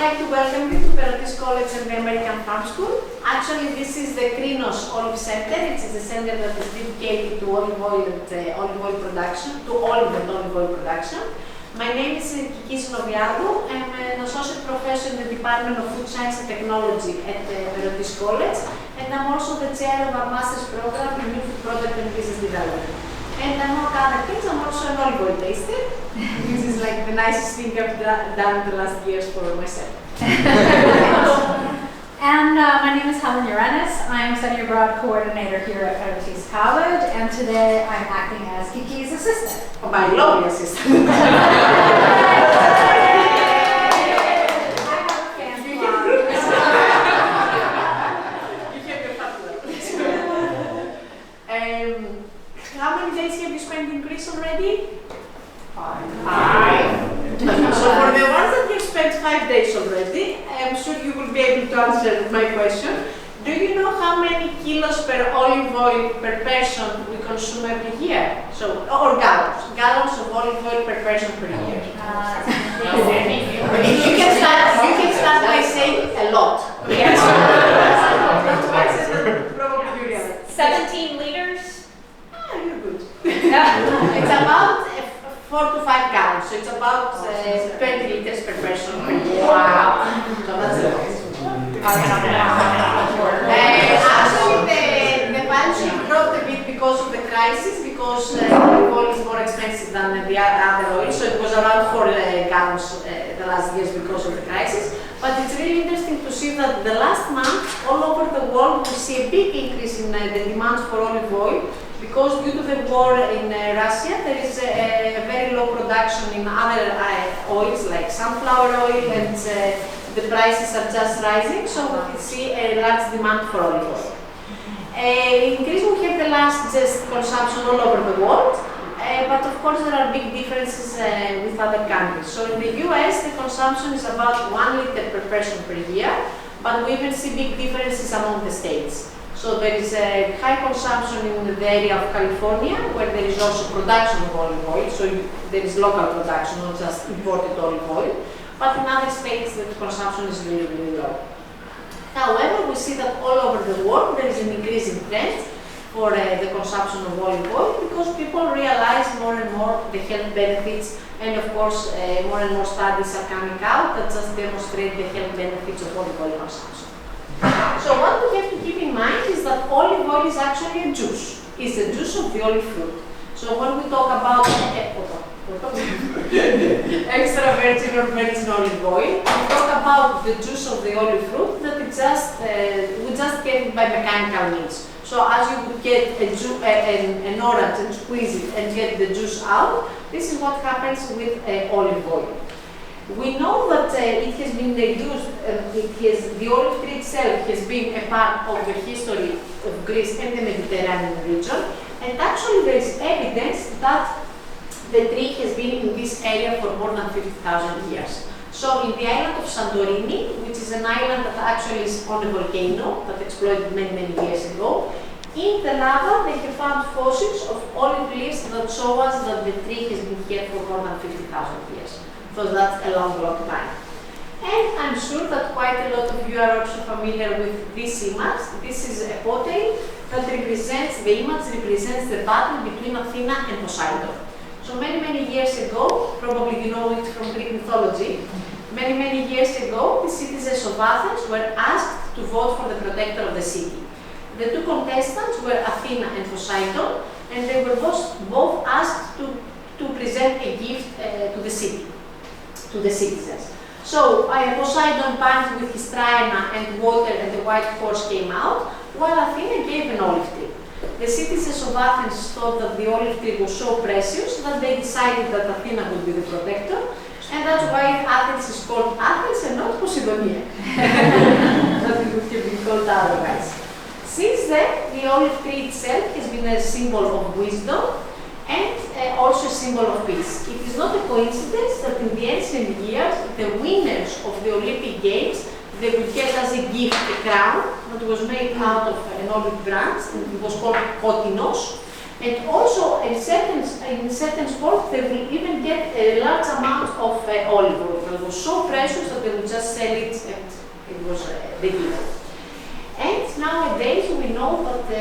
like to welcome you to Perotis College and the American Farm School. Actually, this is the Krinos Olive Center. It is a center that is dedicated to olive oil and olive oil production, to olive and olive oil production. My name is Kiki Noviadou. I'm an associate professor in the Department of Food Science and Technology at Perotis College, and I'm also the chair of our master's program in New Food Product and Business Development. And among other things, I'm also an olive oil taster. This is like the nicest thing I've done the last years for myself. And my name is Helen Uranus. I'm Study Abroad Coordinator here at Perotis College, and today I'm acting as Kiki's assistant. Oh, my lovely assistant. How many days have you spent in Greece already? 5. So for the ones that have spent 5 days already, I'm sure you will be able to answer my question. Do you know how many kilos per olive oil per person we consume every year? So, or gallons of olive oil per person per year. You can start by saying a lot. Yes. Probably you realize. 17 liters? You're good. It's about 4 to 5 gallons, so it's about 20 liters per person per year. Wow. So that's a lot. Actually, the values dropped a bit because of the crisis, because olive oil is more expensive than the other oil, so it was around 4 gallons the last years because of the crisis. But it's really interesting to see that the last month, all over the world, we see a big increase in the demand for olive oil, because due to the war in Russia, there is a very low production in other oils like sunflower oil, and the prices are just rising, so we see a large demand for olive oil. In Greece, we have the largest consumption all over the world, but of course there are big differences with other countries. So in the US, the consumption is about 1 liter per person per year, but we even see big differences among the states. So there is a high consumption in the area of California, where there is also production of olive oil, so there is local production, not just imported olive oil. But in other states, the consumption is really, really low. However, we see that all over the world, there is an increasing trend for the consumption of olive oil, because people realize more and more the health benefits, and of course, more and more studies are coming out that just demonstrate the health benefits of olive oil consumption. So what we have to keep in mind is that olive oil is actually a juice. It's the juice of the olive fruit. So when we talk about extra virgin or virgin olive oil, we talk about the juice of the olive fruit that we just get it by mechanical means. So as you would get an orange and squeeze it and get the juice out, this is what happens with olive oil. We know that it has been used, the olive tree itself has been a part of the history of Greece and the Mediterranean region, and actually there is evidence that the tree has been in this area for more than 50,000 years. So in the island of Santorini, which is an island that actually is on a volcano that exploded many, many years ago, in the lava they have found fossils of olive leaves that show us that the tree has been here for more than 50,000 years. So that's a long, long time. And I'm sure that quite a lot of you are also familiar with this image. This is a pottery that represents, the image represents the battle between Athena and Poseidon. So many, many years ago, probably you know it from Greek mythology, many, many years ago, the citizens of Athens were asked to vote for the protector of the city. The two contestants were Athena and Poseidon, and they were both asked to present a gift to the city, to the citizens. So Poseidon punched with his tryna and water, and the white horse came out, while Athena gave an olive tree. The citizens of Athens thought that the olive tree was so precious that they decided that Athena would be the protector, and that's why Athens is called Athens and not Poseidonia, that it would have been called otherwise. Since then, the olive tree itself has been a symbol of wisdom and also a symbol of peace. It is not a coincidence that in the ancient years, the winners of the Olympic Games, they would get as a gift a crown that was made out of an olive branch, and it was called kotinos, And also, in certain sports, they will even get a large amount of olive oil. It was so precious that they would just sell it, and it was the gift. And nowadays, we know that,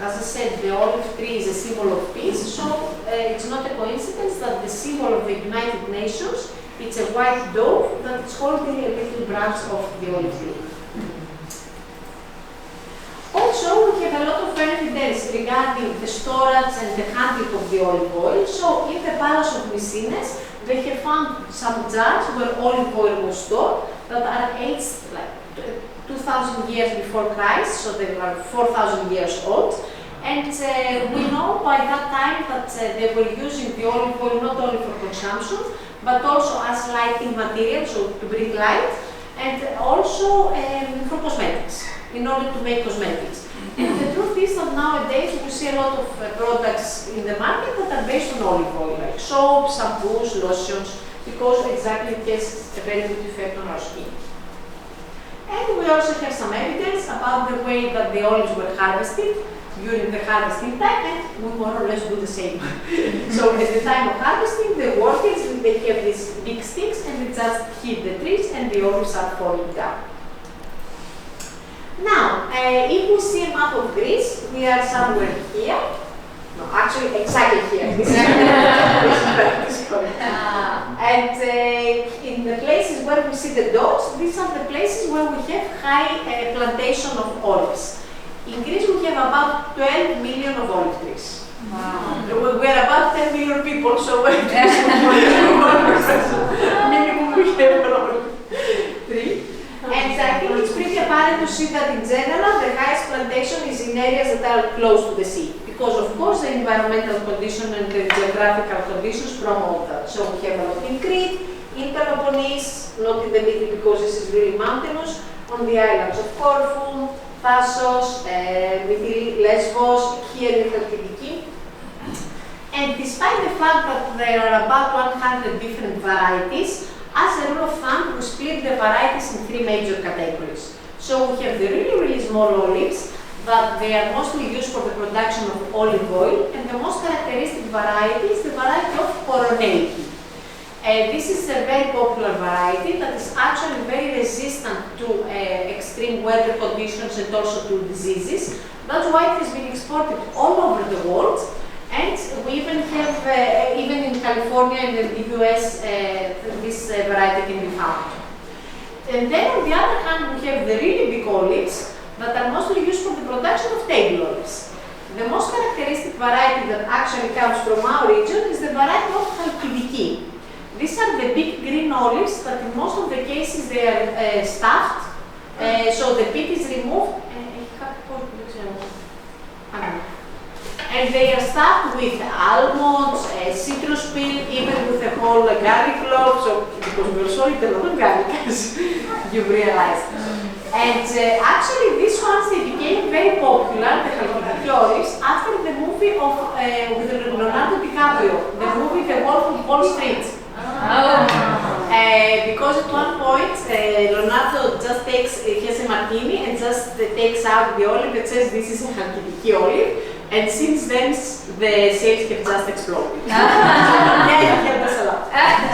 as I said, the olive tree is a symbol of peace, so it's not a coincidence that the symbol of the United Nations, it's a white dove that is holding a little branch of the olive tree. Also, we have a lot of evidence regarding the storage and the handling of the olive oil. So, in the Palace of Messines, they have found some jars where olive oil was stored that are aged like 2,000 years before Christ, so they were 4,000 years old. And we know by that time that they were using the olive oil not only for consumption, but also as lighting material, so to bring light, and also for cosmetics, in order to make cosmetics. And the truth is that nowadays we see a lot of products in the market that are based on olive oil, like soap, shampoos, lotions, because exactly it has a very good effect on our skin. And we also have some evidence about the way that the olives were harvested during the harvesting time, and we more or less do the same. So at the time of harvesting, the workers, they have these big sticks and they just hit the trees and the olives are falling down. Now, if we see a map of Greece, we are somewhere here. No, actually, exactly here. This is correct. And in the places where we see the dots, these are the places where we have high plantation of olives. In Greece, we have about 12 million of olive trees. Wow. We're about 10 million people, so we're minimum we have an olive tree. And I think it's pretty apparent to see that in general, the highest plantation is in areas that are close to the sea. Because of course the environmental condition and the geographical conditions promote that. So we have a lot in Crete, in Peloponnese, not in the middle because this is really mountainous, on the islands of Corfu, Thassos, Lesbos, here in Chalkidiki. And despite the fact that there are about 100 different varieties, as a rule of thumb, we split the varieties in three major categories. So we have the really small olives, that they are mostly used for the production of olive oil, and the most characteristic variety is the variety of Koroneiki. This is a very popular variety that is actually very resistant to extreme weather conditions and also to diseases. That's why it has been exported all over the world, and we even have, even in California and in the US, this variety can be found. And then on the other hand, we have the really big olives that are mostly used for the production of table olives. The most characteristic variety that actually comes from our region is the variety of Chalkidiki. These are the big green olives that in most of the cases they are stuffed, so the pit is removed, and they are stuffed with almonds, citrus peel, even with a whole garlic clove, so because we also eat a lot of garlic, as you've realized. And actually, these ones, they became very popular, the Chalkidiki olives, after the movie of with Leonardo DiCaprio, the movie The Wolf of Wall Street. Because at one point, Leonardo just he has a martini and just takes out the olive and says, this is a Chalkidiki olive. And since then, the sales have just exploded. Yeah, it helped us a lot.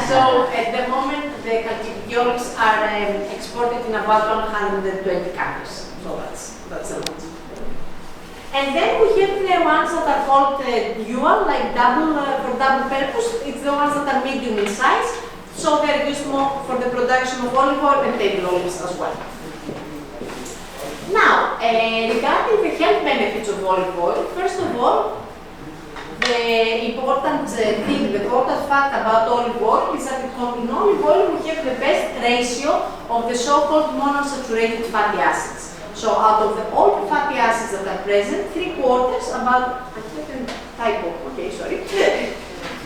So at the moment, the Chalkidiki olives are exported in about 120 countries. So that's a lot. And then we have the ones that are called dual, like for double purpose. It's the ones that are medium in size. So they're used more for the production of olive oil and table olives as well. Now, regarding the health benefits of olive oil, first of all, the important the important fact about olive oil is that in olive oil we have the best ratio of the so-called monounsaturated fatty acids. So out of all the fatty acids that are present,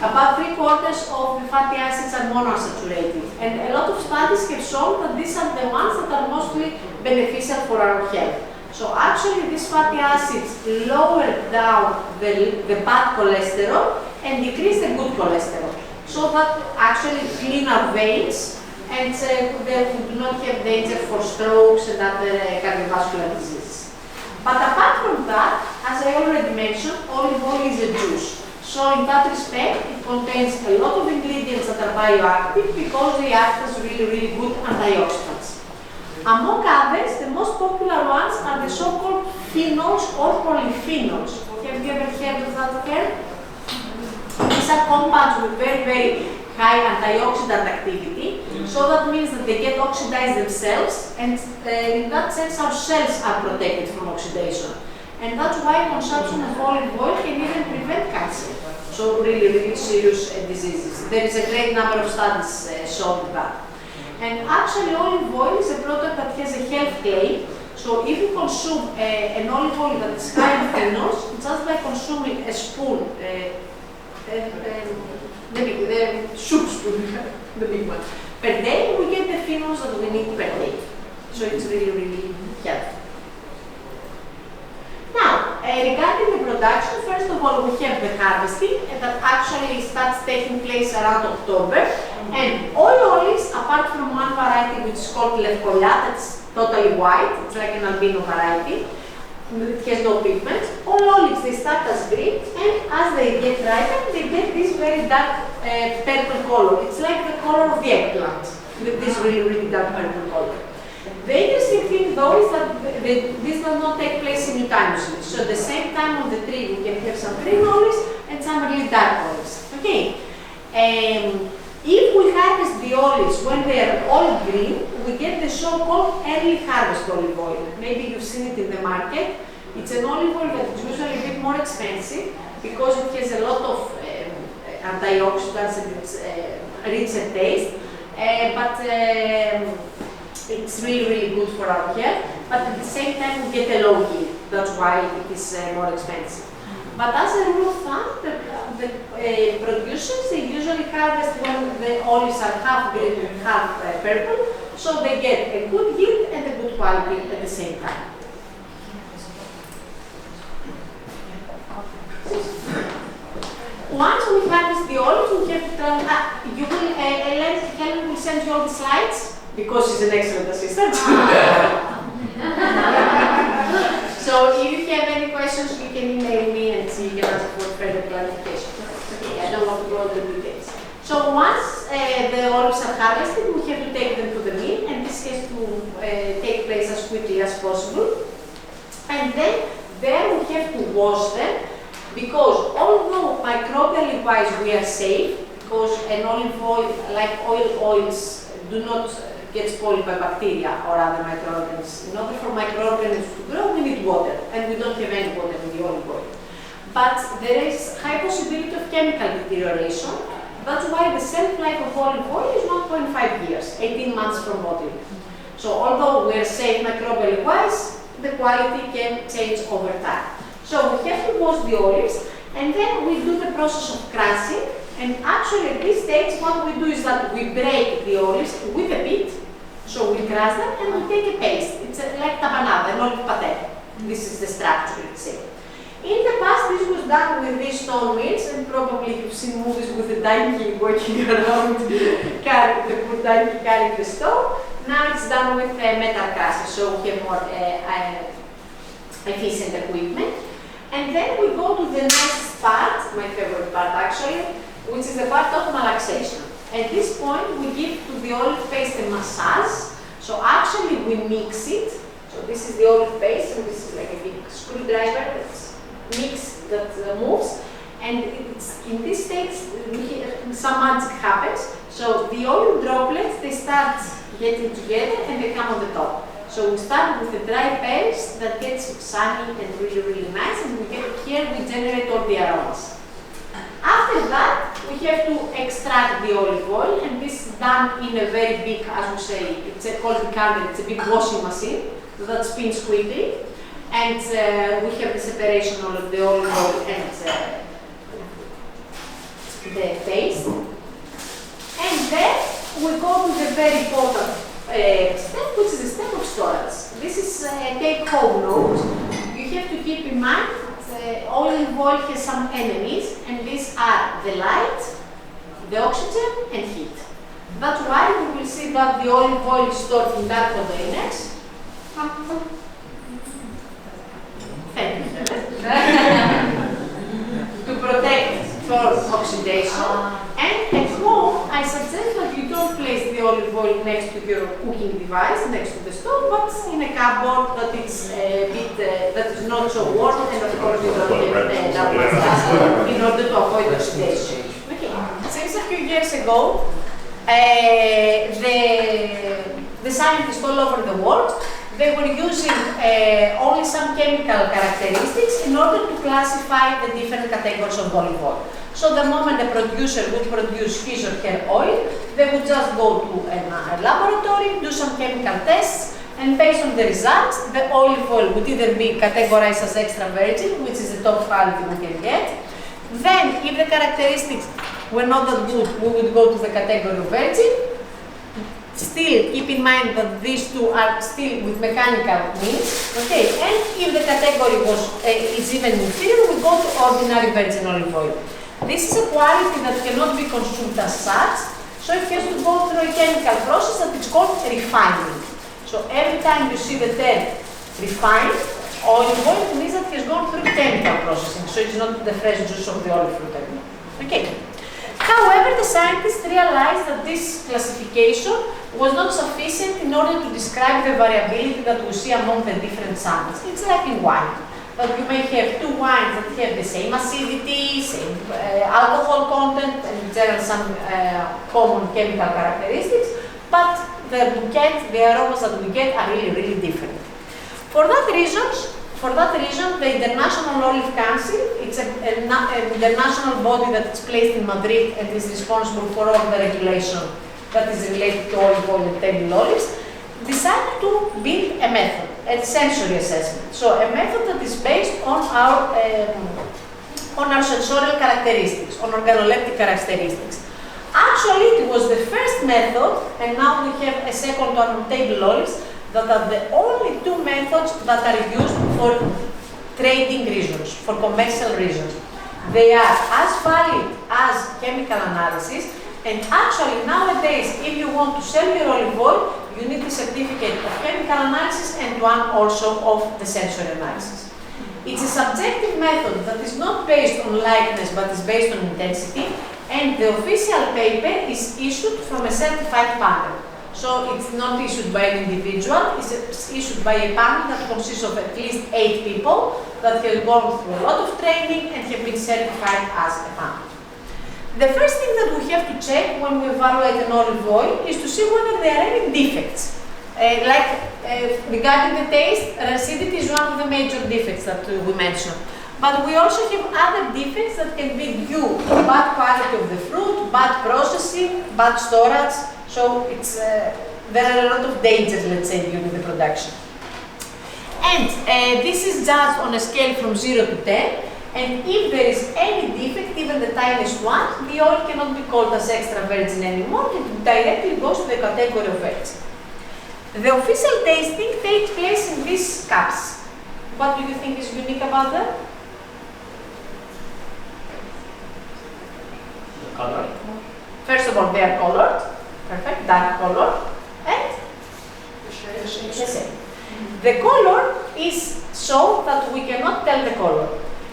about 3/4 of the fatty acids are monounsaturated. And a lot of studies have shown that these are the ones that are mostly beneficial for our health. So actually these fatty acids lower down the bad cholesterol and decrease the good cholesterol. So that actually clean our veins and we do not have danger for strokes and other cardiovascular diseases. But apart from that, as I already mentioned, olive oil is a juice. So in that respect, it contains a lot of ingredients that are bioactive because they act as really, really good antioxidants. Among others, the most popular ones are the so-called phenols or polyphenols. Have you ever heard of that term? These are compounds with very, very high antioxidant activity. So that means that they get oxidized themselves, and in that sense our cells are protected from oxidation. And that's why consumption of olive oil can even prevent cancer. So really, really serious diseases. There is a great number of studies showing that. And actually olive oil is a product that has a health claim. So if you consume an olive oil that is high in phenols, just by consuming a spoon, the soup spoon, the big one, per day, we get the phenols that we need per day. So it's really, really helpful. Now, regarding the production, first of all, we have the harvesting, and that actually starts taking place around October. And all olives, apart from one variety which is called Lefkolia, that's totally white, it's like an albino variety, it has no pigments. All olives, they start as green, and as they get ripened, they get this very dark purple color. It's like the color of the eggplant, with this really, really dark purple color. The interesting thing though is that this does not take place simultaneously. So at the same time on the tree we can have some green olives and some really dark olives. Okay. If we harvest the olives when they are all green, we get the so-called early harvest olive oil. Maybe you've seen it in the market. It's an olive oil that is usually a bit more expensive because it has a lot of antioxidants and it's richer taste. It's really, really good for our health, but at the same time we get a low yield. That's why it is more expensive. But as a rule of thumb, the producers, they usually harvest when the olives are half green and half purple, so they get a good yield and a good quality at the same time. Once we harvest the olives, we have to Helen will send you all the slides. Because she's an excellent assistant. So if you have any questions, you can email me and you can ask for further clarification. Okay, I don't want to go into the details. So once the olives are harvested, we have to take them to the mill, and this has to take place as quickly as possible. And then there we have to wash them, because although microbially wise we are safe, because an olive oil, like oils, do not get spoiled by bacteria or other microorganisms. In order for microorganisms to grow, we need water, and we don't have any water in the olive oil. But there is high possibility of chemical deterioration. That's why the shelf life of olive oil is 1.5 years, 18 months from bottling. So although we are safe microbially wise, the quality can change over time. So we have to wash the olives, and then we do the process of crushing. And actually at this stage, what we do is that we break the olives with a bit. So we crush them and we take a paste. It's like tabanada, an olive pate. This is the structure, let's say. In the past, this was done with these stone mills, and probably you've seen movies with the donkey working around, carrying the stone. Now it's done with metal crushers, so we have more efficient equipment. And then we go to the next part, my favorite part actually, which is the part of malaxation. At this point, we give to the olive paste a massage. So actually, we mix it. So this is the olive paste, and this is like a big screwdriver that's mixed, that moves. And it's, in this stage, some magic happens. So the olive droplets, they start getting together and they come on the top. So we start with a dry paste that gets sunny and really, really nice, and we get here, we generate all the aromas. After that, we have to extract the olive oil, and this is done in a very big, as we say, it's called the candle, it's a big washing machine that spins quickly. And we have the separation of the olive oil and the paste. And then we go to the very important step, which is the step of storage. This is a take-home note. You have to keep in mind that olive oil has some enemies, and these are the light, the oxygen, and heat. That's why we will see that the olive oil is stored in dark containers. Thank you. To protect from oxidation. And at home, I suggest that you don't place the olive oil next to your cooking device, next to the stove, but in a cupboard that is a bit, that is not so warm, and of course you don't get that much dust in order to avoid oxidation. Okay. Since a few years ago, the scientists all over the world, they were using only some chemical characteristics in order to classify the different categories of olive oil. So the moment a producer would produce his or her oil, they would just go to a laboratory, do some chemical tests, and based on the results, the olive oil would either be categorized as extra virgin, which is the top quality we can get. Then, if the characteristics were not that good, we would go to the category of virgin. Still, keep in mind that these two are still with mechanical means, okay? And if the category is even inferior, we go to ordinary virgin olive oil. This is a quality that cannot be consumed as such, so it has to go through a chemical process that is called refining. So every time you see the term refined olive oil, it means that it has gone through chemical processing, so it's not the fresh juice of the olive fruit anymore. Okay. However, the scientists realized that this classification was not sufficient in order to describe the variability that we see among the different samples. It's like in wine, that you may have two wines that have the same acidity, same alcohol content, and in general some common chemical characteristics, but the bouquet, the aromas that we get are really, really different. For that reason, the International Olive Council, it's an international body that is placed in Madrid and is responsible for all the regulation that is related to olive oil and table olives, decided to build a method, a sensory assessment. So a method that is based on our sensorial characteristics, on organoleptic characteristics. Actually, it was the first method, and now we have a second one on table olives, that are the only two methods that are used for trading reasons, for commercial reasons. They are as valid as chemical analysis, and actually nowadays, if you want to sell your olive oil, you need a certificate of chemical analysis and one also of the sensory analysis. It's a subjective method that is not based on likeness, but is based on intensity, and the official paper is issued from a certified panel. So it's not issued by an individual, it's issued by a panel that consists of at least 8 people that have gone through a lot of training and have been certified as a panel. The first thing that we have to check when we evaluate an olive oil is to see whether there are any defects. Regarding the taste, acidity is one of the major defects that we mentioned. But we also have other defects that can be due to bad quality of the fruit, bad processing, bad storage. So there are a lot of dangers, let's say, during the production. And this is judged on a scale from 0 to 10. And if there is any defect, even the tiniest one, the oil cannot be called as extra virgin anymore. It directly goes to the category of virgin. The official tasting takes place in these cups. What do you think is unique about them? The color. First of all, they are colored. Perfect, dark color, and the same. The color is so that we cannot tell the color.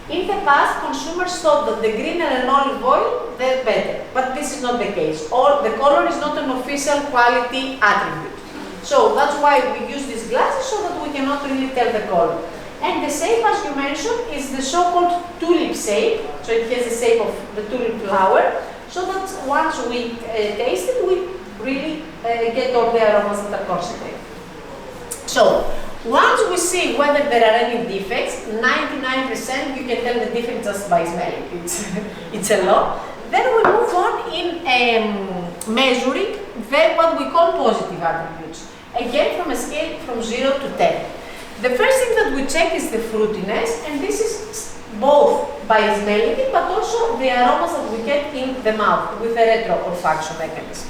In the past, consumers thought that the greener an olive oil, the better, but this is not the case. The color is not an official quality attribute. So that's why we use these glasses so that we cannot really tell the color. And the shape, as you mentioned, is the so-called tulip shape, so it has the shape of the tulip flower, so that once we taste it, we really get all the aromas that are concentrated. So, once we see whether there are any defects, 99% you can tell the defect just by smelling. It's a lot. Then we move on in measuring what we call positive attributes. Again, from a scale from 0 to 10. The first thing that we check is the fruitiness, and this is both by smelling it, but also the aromas that we get in the mouth with a retro-olfaction mechanism.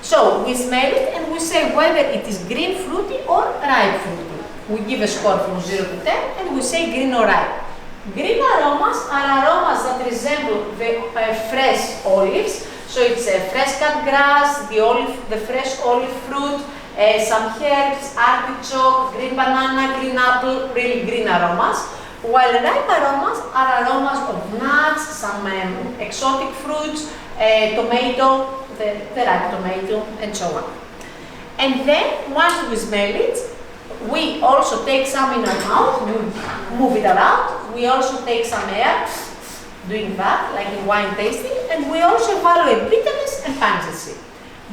So we smell it and we say whether it is green fruity or ripe fruity. We give a score from 0 to 10 and we say green or ripe. Green aromas are aromas that resemble the fresh olives. So it's fresh cut grass, the fresh olive fruit, some herbs, artichoke, green banana, green apple, really green aromas. while ripe aromas are aromas of nuts, some exotic fruits, tomato, the ripe tomato, and so on. And then, once we smell it, we also take some in our mouth, we move it around, we also take some air, doing that, like in wine tasting, and we also evaluate bitterness and pungency.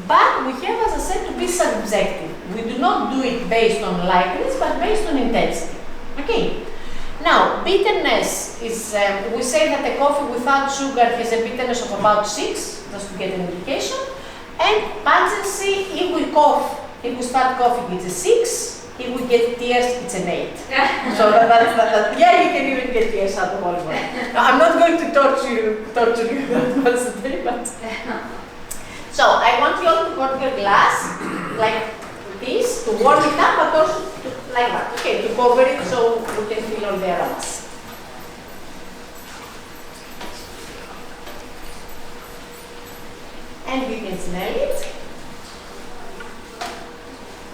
But we have, as I said, to be subjective. We do not do it based on likeness, but based on intensity. Okay? Now, bitterness is, we say that a coffee without sugar has a bitterness of about 6, just to get an indication. And pungency, if we cough, if we start coughing, it's a 6. If we get tears, it's an 8. So yeah, you can even get tears out of olive oil. I'm not going to torture you that much today, but. So I want you all to hold your glass like this to warm it up, but also like that. Okay, to cover it so we can feel all the aromas. And you can smell it.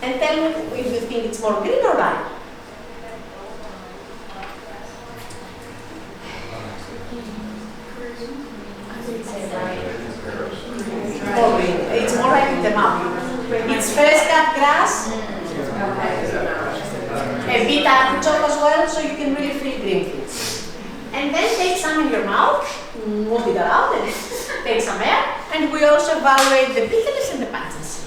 And tell me if you think it's more green or ripe. More green. It's more ripe in the mouth. It's fresh cut grass. A bit artichoke as well, so you can really feel green fruits. And then take some in your mouth, move it around, and take some air. And we also evaluate the bitterness and the pungency.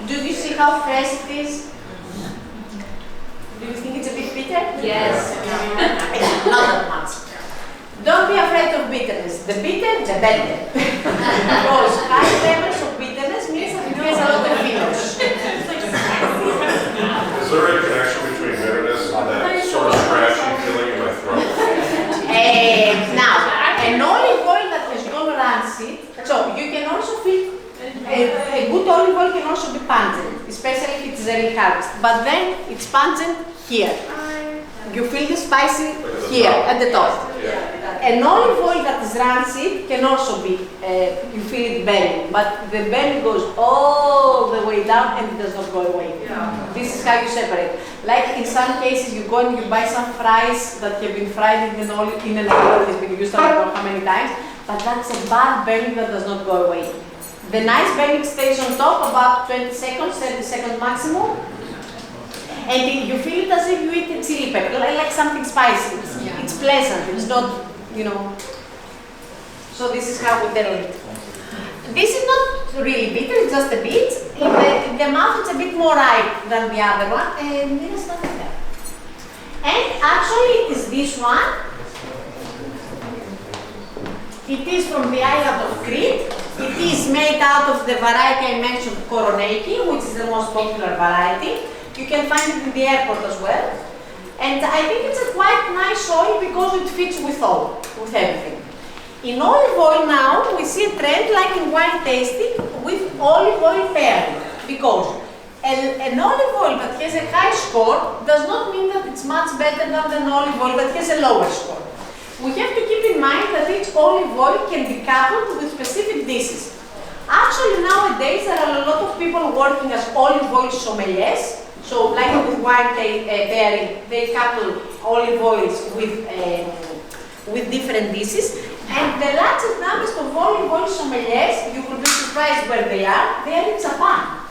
Do you see how fresh it is? Do you think it's a bit bitter? Yes. Not that much. Don't be afraid of bitterness. The bitter, the better. Because high levels of bitterness means that it has a lot of phenos. Is there a connection between bitterness and that sort of scratchy feeling in my throat? Now, an olive oil that has gone rancid, so you can also feel a good olive oil can also be pungent, especially if it's very harvest. But then it's pungent here. You feel the spicy here at the top. An olive oil that is rancid can also be, you feel it belly, but the belly goes all the way down and it does not go away. This is how you separate. Like in some cases, you go and you buy some fries that have been fried in an oil that has been used I don't know how many times, but that's a bad belly that does not go away. The nice belly stays on top about 20 seconds, 30 seconds maximum. And you feel it as if you eat a chili pepper, like something spicy. It's pleasant, it's not, So this is how we tell it. This is not really bitter, it's just a bit. In the mouth it's a bit more ripe than the other one. And there's nothing there. And actually it is this one. It is from the island of Crete. It is made out of the variety I mentioned, Koroneiki, which is the most popular variety. You can find it in the airport as well. And I think it's a quite nice oil because it fits with everything. In olive oil now, we see a trend like in wine tasting with olive oil pairing. Because an olive oil that has a high score does not mean that it's much better than an olive oil that has a lower score. We have to keep in mind that each olive oil can be coupled with specific dishes. Actually, nowadays there are a lot of people working as olive oil sommeliers. So, like with wine pairing, they couple olive oils with different dishes. And the largest numbers of olive oil sommeliers, you will be surprised where they are in Japan.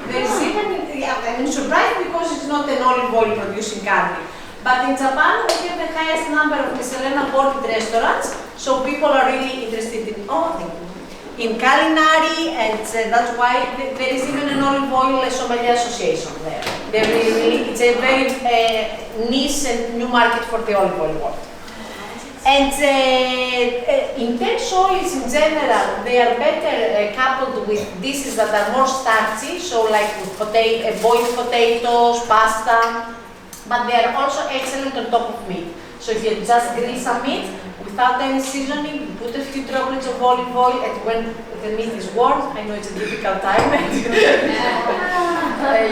There is even, I'm surprised because it's not an olive oil producing country. But in Japan, we have the highest number of Michelin awarded restaurants, so people are really interested in culinary, and that's why there is even an olive oil sommelier association there. It's a very niche and new market for the olive oil world. And intense oils in general, they are better coupled with dishes that are more starchy, so like with boiled potatoes, pasta. But they are also excellent on top of meat. So if you just grill some meat without any seasoning, you put a few droplets of olive oil, and when the meat is warm, I know it's a difficult time,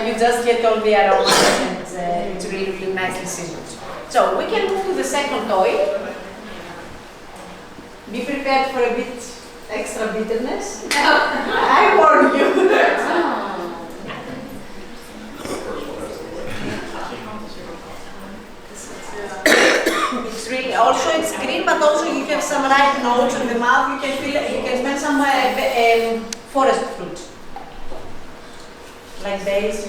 you just get all the aromas, and it's really, really nicely seasoned. So we can move to the second oil. Be prepared for a bit extra bitterness. I warn you. It's really, also it's green, but also you have some ripe notes in the mouth. You can feel, you can smell some forest fruit, like berries.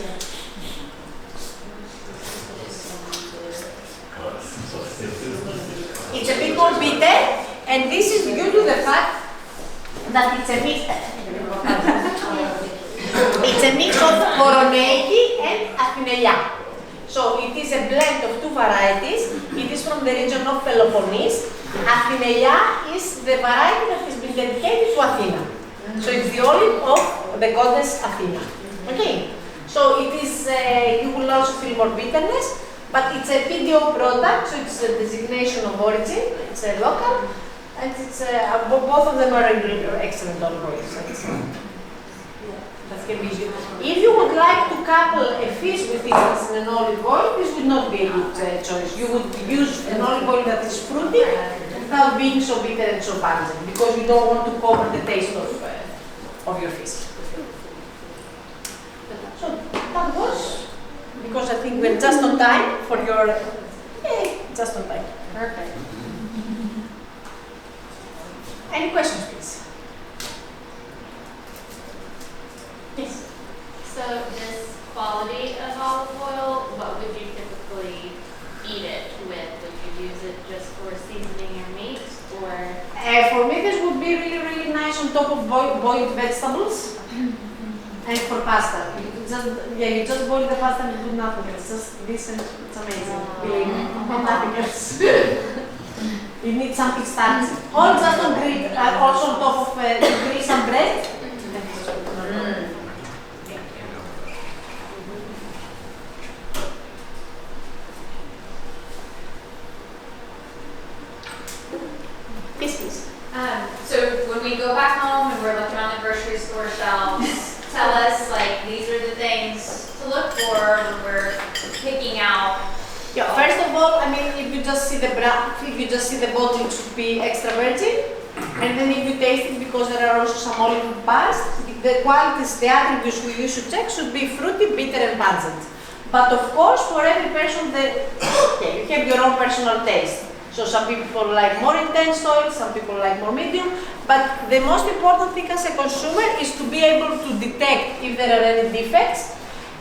It's a bit more bitter, and this is due to the fact that it's a mix. It's a mix of Koroneiki and Athena. So it is a blend of two varieties. It is from the region of Peloponnese. Athena is the variety that has been dedicated to Athena. So it's the olive of the goddess Athena. Okay. So it is. You will also feel more bitterness. But it's a PDO product, so it's a designation of origin, it's a local, and it's both of them are excellent olive oils. That can be used. If you would like to couple a fish with it as an olive oil, this would not be a good choice. You would use an olive oil that is fruity without being so bitter and so pungent, because you don't want to cover the taste of your fish. So that was. Because I think we're just on time for your, just on time. Perfect. Any questions, please? Yes. So this quality of olive oil, what would you typically eat it with? Would you use it just for seasoning your meat, or? For me, this would be really, really nice on top of boiled vegetables. And for pasta, you just boil the pasta and do nothing else. Just this and it's amazing. Believe me, nothing else. You need something starchy. Or just on grill, also on top of grill some bread. Yes, please. So when we go back home and we're looking on the grocery store shelves, tell us, like, these are the things to look for when we're picking out. Yeah, first of all, I mean, if you just see the bottle, it should be extra virgin. And then if you taste it, because there are also some olive bars, the qualities, the attributes you should check should be fruity, bitter, and pungent. But of course, for every person, you have your own personal taste. So some people like more intense oil, some people like more medium. But the most important thing as a consumer is to be able to detect if there are any defects.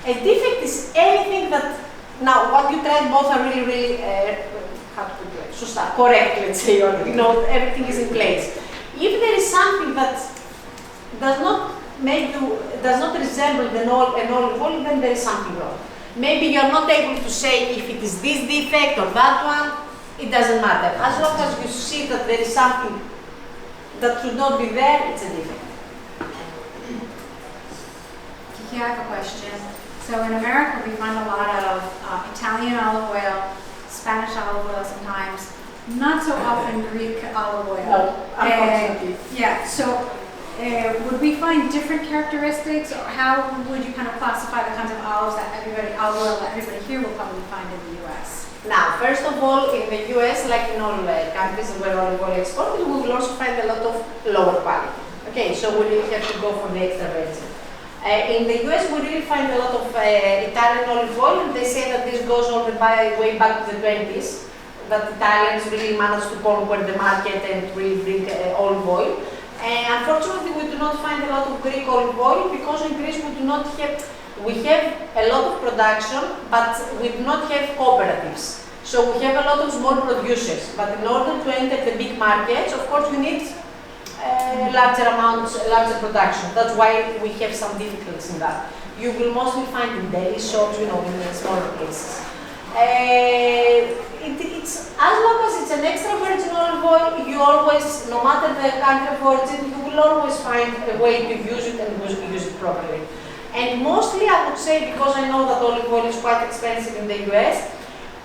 A defect is anything that, now what you tried both are really, really, correct, let's say, or everything is in place. If there is something that does not resemble an olive oil, then there is something wrong. Maybe you are not able to say if it is this defect or that one. It doesn't matter. As long as you see that there is something that should not be there, it's a defect. Kiki, I have a question. So in America, we find a lot of Italian olive oil, Spanish olive oil sometimes, not so often Greek olive oil. No, unfortunately. Yeah, so would we find different characteristics, or how would you kind of classify the kinds of olive oil that everybody here will probably find in the US? Now, first of all, in the US, like in all countries where olive oil is exported, we will also find a lot of lower quality. Okay, so we really have to go for the extra virgin. In the US, we really find a lot of Italian olive oil, and they say that this goes all the way back to the 20s, that Italians really managed to conquer the market and really bring olive oil. Unfortunately, we do not find a lot of Greek olive oil because in Greece we have a lot of production, but we do not have cooperatives. So we have a lot of small producers, but in order to enter the big markets, of course, we need larger production. That's why we have some difficulties in that. You will mostly find in deli shops, in smaller places. It's as long as it's an extra virgin olive oil, you always, no matter the country of origin, you will always find a way to use it and use it properly. And mostly, I would say, because I know that olive oil is quite expensive in the US,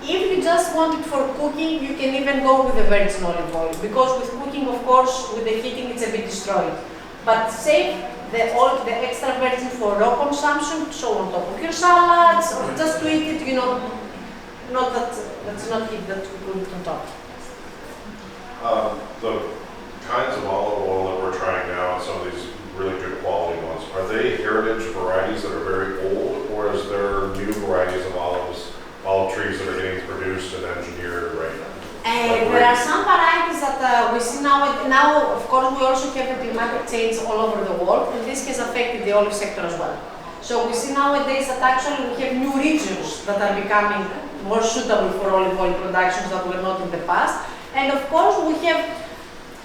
if you just want it for cooking, you can even go with the virgin olive oil, because with cooking, of course, with the heating, it's a bit destroyed. But save the extra virgin for raw consumption, so on top of your salads, or just to eat it, not that's not heat that you put it on top. The kinds of olive oil that we're trying are some varieties that we see now. Now, of course, we also have the climatic change all over the world, and this has affected the olive sector as well. So we see nowadays that actually we have new regions that are becoming more suitable for olive oil productions that were not in the past. And of course, we have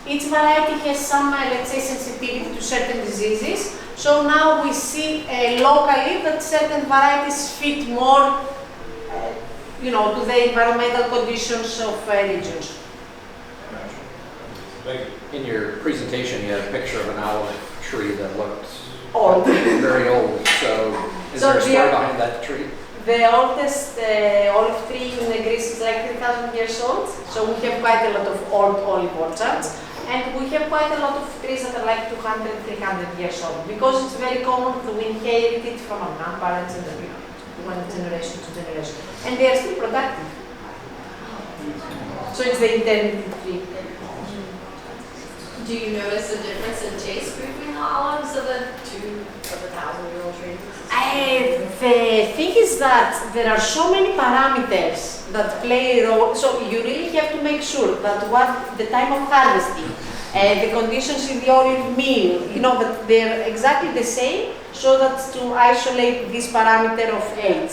each variety has some, let's say, sensitivity to certain diseases. So now we see locally that certain varieties fit more, to the environmental conditions of regions. In your presentation, you had a picture of an olive tree that looked Old. very old. So, is there a story behind that tree? The oldest olive tree in Greece is like 3,000 years old. So we have quite a lot of old olive orchards. And we have quite a lot of trees that are like 200, 300 years old. Because it's very common to inherit it from our grandparents and one generation to generation. And they are still productive. So it's the intended tree. Do you notice a difference in taste between the olives of the 1,000-year-old trees? The thing is that there are so many parameters that play a role, so you really have to make sure that what the time of harvesting, the conditions in the olive mill, that they're exactly the same, so that to isolate this parameter of age.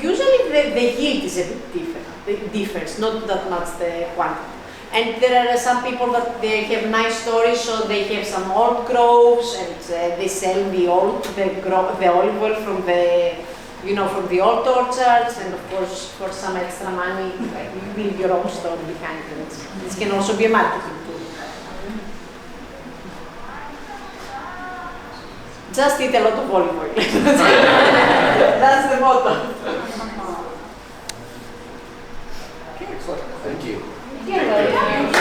Usually the yield is a bit different, it differs, not that much the quantity. And there are some people that they have nice stories, so they have some old groves and they sell the olive oil from the, from the old orchards, and of course for some extra money, you build your own store behind it. This can also be a marketing tool. Just eat a lot of olive oil. That's the motto. Excellent. Thank you. You're welcome.